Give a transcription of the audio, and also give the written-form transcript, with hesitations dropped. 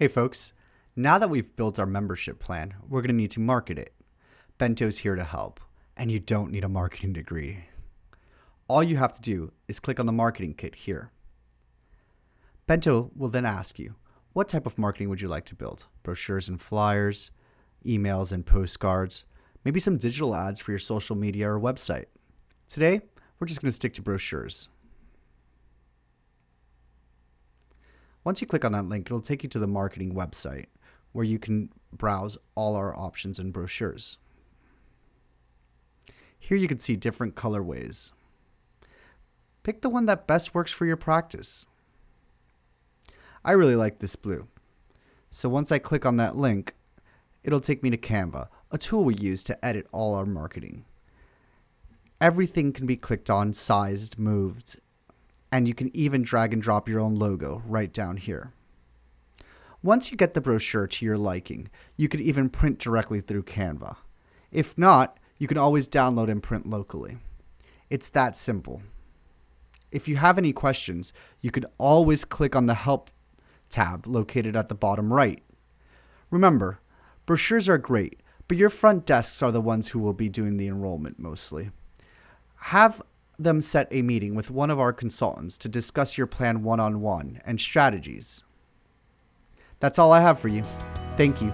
Hey folks, now that we've built our membership plan, we're going to need to market it. Bento's here to help, and you don't need a marketing degree. All you have to do is click on the marketing kit here. Bento will then ask you, what type of marketing would you like to build? Brochures and flyers, emails and postcards, maybe some digital ads for your social media or website. Today, we're just going to stick to brochures. Once you click on that link, it'll take you to the marketing website where you can browse all our options and brochures. Here you can see different colorways. Pick the one that best works for your practice. I really like this blue. So once I click on that link, it'll take me to Canva, a tool we use to edit all our marketing. Everything can be clicked on, sized, moved, and you can even drag and drop your own logo right down here. Once you get the brochure to your liking, you could even print directly through Canva. If not, you can always download and print locally. It's that simple. If you have any questions, you could always click on the Help tab located at the bottom right. Remember, brochures are great, but your front desks are the ones who will be doing the enrollment mostly. Have them set a meeting with one of our consultants to discuss your plan one-on-one and strategies. That's all I have for you. Thank you.